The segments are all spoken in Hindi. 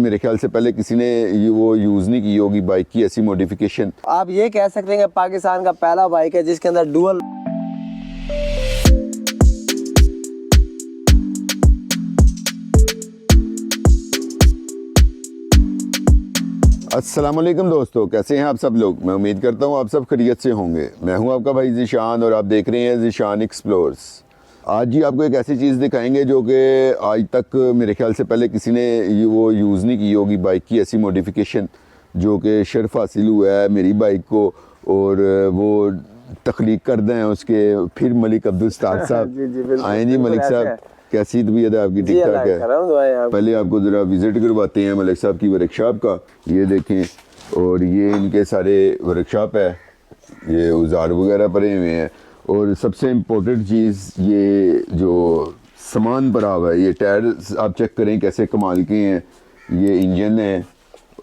मेरे ख्याल से पहले किसी ने वो यूज़ नहीं की होगी बाइक की ऐसी मॉडिफिकेशन। आप ये कह सकते हैं कि पाकिस्तान का पहला बाइक है जिसके अंदर डुअल अस्सलाम वालेकुम दोस्तों, कैसे हैं आप सब लोग। मैं उम्मीद करता हूँ आप सब खैरियत से होंगे। मैं हूँ आपका भाई ज़ीशान और आप देख रहे हैं ज़ीशान एक्सप्लोर्स। आज ही आपको एक ऐसी चीज़ दिखाएंगे जो कि आज तक मेरे ख्याल से पहले किसी ने वो यूज़ नहीं की होगी बाइक की ऐसी मॉडिफिकेशन, जो कि शर्फ हासिल हुआ है मेरी बाइक को और वो तख्लीक कर दें उसके। फिर मलिक अब्दुल सत्तार साहब आए जी। मलिक साहब कैसी तबीयत है आपकी? ठीक ठाक है? पहले आपको ज़रा विज़िट करवाते हैं मलिक साहब की वर्कशॉप का। ये देखें, और ये इनके सारे वर्कशॉप है, ये औजार वगैरह पड़े हुए हैं। और सबसे इम्पोर्टेंट चीज़ ये जो सामान भरा हुआ है, ये टायर आप चेक करें कैसे कमाल के हैं। ये इंजन है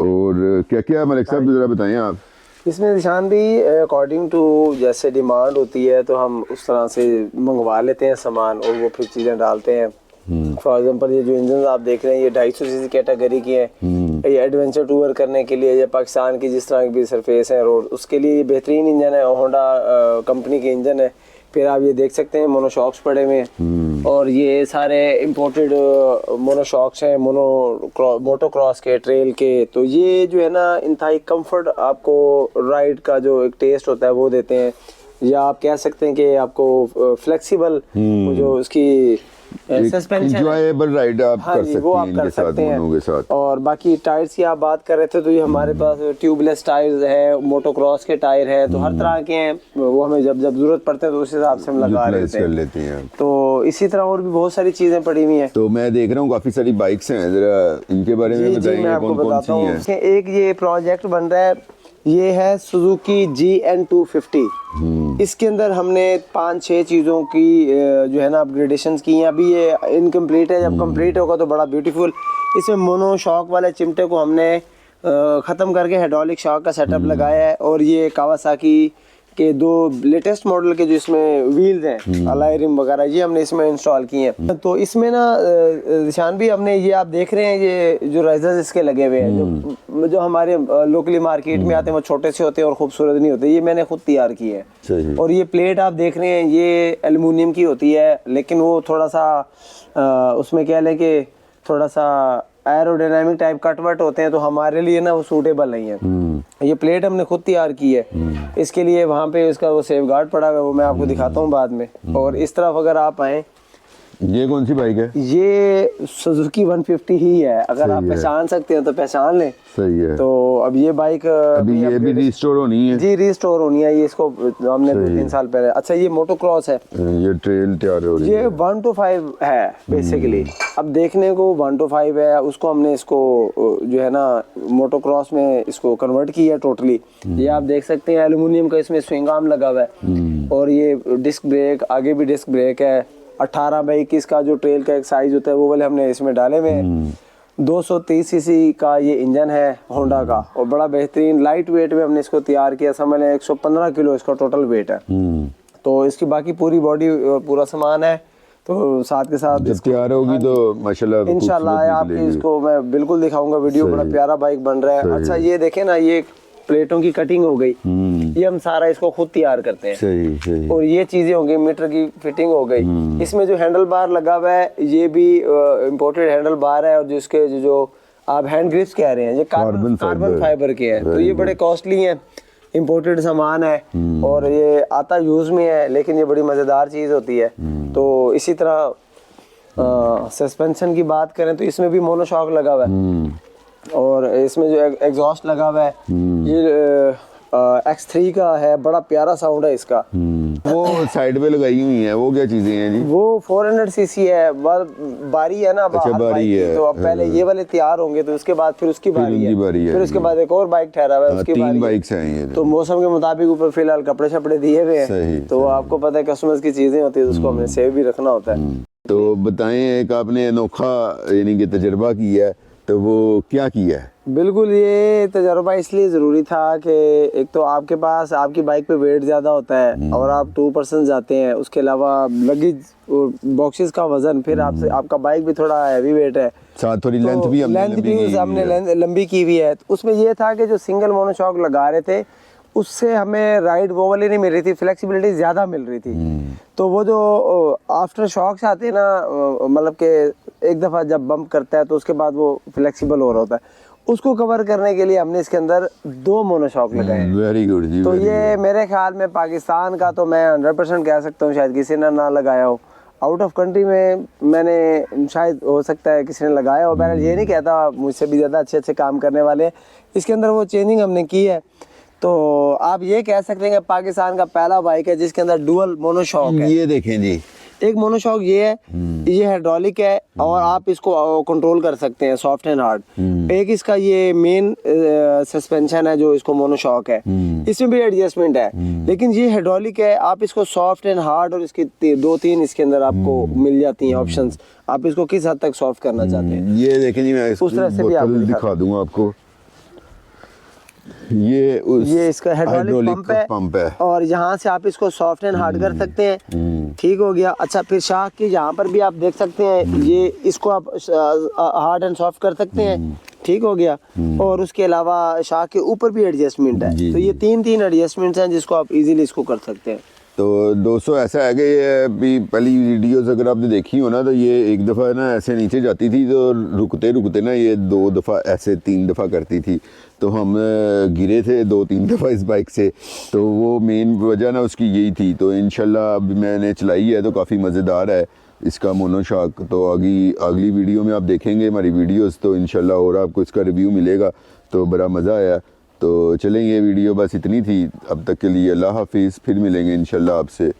और क्या क्या मलिक साहब ज़रा बताएं आप। इसमें निशान भी अकॉर्डिंग टू जैसे डिमांड होती है तो हम उस तरह से मंगवा लेते हैं सामान और वो फिर चीज़ें डालते हैं। फॉर एग्जांपल ये जो इंजन आप देख रहे हैं ये 250 सीसी कैटेगरी की है। ये एडवेंचर टूर करने के लिए या पाकिस्तान की जिस तरह की भी सरफेस है रोड, उसके लिए ये बेहतरीन इंजन है। होंडा कंपनी के इंजन है। फिर आप ये देख सकते हैं मोनोशॉक्स पड़े हुए हैं और ये सारे इम्पोर्टेड मोनोशॉक्स हैं मोटोक्रॉस के, ट्रेल के। तो ये जो है ना इंतहाई कंफर्ट आपको राइड का जो एक टेस्ट होता है वो देते हैं, या आप कह सकते हैं कि आपको फ्लेक्सिबल जो उसकी सस्पेंशन एंजॉयबल राइड आप कर सकते वो आप हैं कर इनके सकते हैं। के साथ। और बाकी टायर्स की आप बात कर रहे थे तो ये हमारे पास ट्यूबलेस टायर्स है, मोटोक्रॉस के टायर है, तो हर तरह के हैं। वो हमें जब जब जरूरत पड़ते हैं तो उस हिसाब से हम लगा लेते हैं। तो इसी तरह और भी बहुत सारी चीजें पड़ी हुई हैं। तो मैं देख रहा हूँ काफी सारी बाइक्स हैं, जरा इनके बारे में बताइए कौन कौन सी हैं। एक ये प्रोजेक्ट बन रहा है, ये है सुजुकी GN250। इसके अंदर हमने 5-6 चीज़ों की जो है ना अपग्रेडेशंस की हैं। अभी ये इनकम्प्लीट है, जब कंप्लीट होगा तो बड़ा ब्यूटीफुल। इसमें मोनो शॉक वाले चिमटे को हमने ख़त्म करके हाइड्रोलिक शॉक का सेटअप लगाया है। और ये कावासाकी के 2 लेटेस्ट मॉडल के जो इसमें व्हील्स हैं अलाई रिम वगैरह, ये हमने इसमें इंस्टॉल किए हैं। तो इसमें ना निशान भी हमने ये आप देख रहे हैं ये जो राइजर्स इसके लगे हुए हैं जो हमारे लोकली मार्केट में आते हैं वो छोटे से होते हैं और खूबसूरत नहीं होते। ये मैंने खुद तैयार किए हैं। और ये प्लेट आप देख रहे हैं ये एल्युमिनियम की होती है, लेकिन वो थोड़ा सा उसमें कह लें कि थोड़ा सा एरोडायनामिक टाइप कटवट होते हैं, तो हमारे लिए ना वो सूटेबल नहीं है। ये प्लेट हमने खुद तैयार की है। इसके लिए वहाँ पे इसका वो सेफ गार्ड पड़ा हुआ है, वो मैं आपको दिखाता हूँ बाद में। और इस तरफ अगर आप आए, ये कौन सी बाइक है? ये सुजुकी 150 ही है। अगर आप पहचान सकते हैं तो पहचान लें। सही है। तो अब ये बाइक अभी ये भी रिस्टोर होनी है जी, रिस्टोर होनी है। ये इसको हमने 2-3 साल पहले। अच्छा, ये मोटोक्रॉस है, ये ट्रेल तैयार हो रही है। ये 1 to 5 है बेसिकली। अब देखने को 1 to 5 है, उसको हमने इसको जो है ना मोटोक्रॉस में इसको कन्वर्ट किया टोटली। ये आप देख सकते हैं एल्युमिनियम का इसमें स्विंग आर्म लगा हुआ है। और ये डिस्क ब्रेक, आगे भी डिस्क ब्रेक है। 18x21 का जो ट्रेल का एक साइज होता है वो वाले हमने इसमें डाले हुए हैं। 230 सीसी का ये इंजन है होंडा का, और बड़ा बेहतरीन लाइट वेट में हमने इसको तैयार किया। समझ लें 115 किलो इसका टोटल वेट है। तो इसकी बाकी पूरी बॉडी और पूरा सामान है। तो साथ के साथ जब तैयार होगी तो माशाल्लाह इंशाल्लाह आपकी इसको मैं बिल्कुल दिखाऊंगा वीडियो। बड़ा प्यारा बाइक बन रहा है। अच्छा, ये देखें ना, ये प्लेटों की कटिंग हो गई, ये हम सारा इसको खुद तैयार करते हैं। सही। और ये चीजें हो गई, मीटर की फिटिंग हो गई। इसमें जो हैंडल बार लगा हुआ है ये भी इम्पोर्टेड हैंडल बार है, और जिसके जो आप हैंड ग्रिप्स कह रहे हैं ये कार्बन फाइबर के हैं। तो ये बड़े कॉस्टली हैं, इम्पोर्टेड सामान है और ये आता यूज में है, लेकिन ये बड़ी मजेदार चीज होती है। तो इसी तरह सस्पेंशन की बात करें तो इसमें भी मोनोशॉक लगा हुआ है। और इसमें जो एग्जॉस्ट लगा हुआ है ये X3 का है। बड़ा प्यारा साउंड है इसका। वो साइड पे लगाई हुई है, वो क्या चीजें हैं जी? वो 400 सीसी है। बारी है ना, अच्छा, बारी है। तो अब पहले ये वाले तैयार होंगे तो उसके बाद फिर उसकी बारी है, फिर उसके बाद एक और बाइक ठहरा हुआ है, उसकी बारी। 3 बाइक्स हैं ये। तो मौसम के मुताबिक ऊपर फिलहाल कपड़े शपड़े दिए हुए हैं। तो आपको पता है कस्टमर्स की चीजें होती है, उसको हमने सेव भी रखना होता है। तो बताएं, एक आपने अनोखा यानी कि तजुर्बा किया है, तो वो क्या किया है? बिल्कुल, ये तजर्बा इसलिए ज़रूरी था कि एक तो आपके पास आपकी बाइक पे वेट ज़्यादा होता है और आप 2 पर्सन जाते हैं, उसके अलावा लगेज और बॉक्सेस का वज़न, फिर आपसे आपका बाइक भी थोड़ा हैवी वेट है, साथ थोड़ी लेंथ भी हमने लंबी की हुई है। लंबी की हुई है। तो उसमें ये था कि जो सिंगल मोनोशॉक लगा रहे थे उससे हमें राइड वो वाली नहीं मिल रही थी, फ्लेक्सिबिलिटी ज़्यादा मिल रही थी। तो वो जो आफ्टर शॉक्स आते हैं ना, मतलब कि एक दफ़ा जब बम्प करता है तो उसके बाद वो फ्लेक्सिबल हो रहा होता है, उसको कवर करने के लिए हमने इसके अंदर 2 मोनोशॉक लगाए हैं। वेरी गुड जी। तो ये मेरे ख्याल में पाकिस्तान का तो मैं 100% कह सकता हूँ शायद किसी ने ना लगाया हो। आउट ऑफ कंट्री में मैंने शायद हो सकता है किसी ने लगाया हो। मैं ये नहीं कहता, मुझसे भी ज़्यादा अच्छे अच्छे काम करने वाले हैं। इसके अंदर वो चेंजिंग हमने की है। तो आप ये कह सकते हैं कि पाकिस्तान का पहला बाइक है जिसके अंदर डुअल मोनोशॉक है। ये देखें जी, एक मोनोशॉक ये है, ये हाइड्रोलिक है और आप इसको कंट्रोल कर सकते हैं सॉफ्ट एंड हार्ड। एक इसका ये मेन सस्पेंशन है जो इसको मोनोशॉक है, इसमें भी एडजस्टमेंट है, लेकिन ये हाइड्रोलिक है। आप इसको सॉफ्ट एंड हार्ड और इसकी 2-3 इसके अंदर आपको मिल जाती हैं ऑप्शंस। आप इसको किस हद तक सॉफ्ट करना चाहते हैं। ये देखें जी, मैं इसको उस तरह से भी आपको दिखा दूंगा आपको। ये इसका हाइड्रोलिक पंप है और यहाँ से आप इसको सॉफ्ट एंड हार्ड कर सकते हैं। ठीक हो गया। अच्छा, फिर शाख की यहाँ पर भी आप देख सकते हैं, ये इसको आप हार्ड एंड सॉफ्ट कर सकते हैं। ठीक हो गया। और उसके अलावा शाख के ऊपर भी एडजस्टमेंट है। तो ये 3 एडजस्टमेंट्स हैं जिसको आप इजीली इसको कर सकते हैं। तो दोस्तों ऐसा है कि ये अभी पहली वीडियोस अगर आपने देखी हो ना, तो ये एक दफ़ा ना ऐसे नीचे जाती थी, तो रुकते रुकते ना ये 2 दफ़ा ऐसे 3 दफ़ा करती थी। तो हम गिरे थे 2-3 दफ़ा इस बाइक से। तो वो मेन वजह ना उसकी यही थी। तो इंशाल्लाह अभी मैंने चलाई है तो काफ़ी मज़ेदार है इसका मोनोशॉक। तो अगली वीडियो में आप देखेंगे हमारी वीडियोस, तो इंशाल्लाह और आपको इसका रिव्यू मिलेगा। तो बड़ा मज़ा आया। तो चलें, ये वीडियो बस इतनी थी अब तक के लिए। अल्लाह हाफिज़, फिर मिलेंगे इंशाल्लाह आपसे।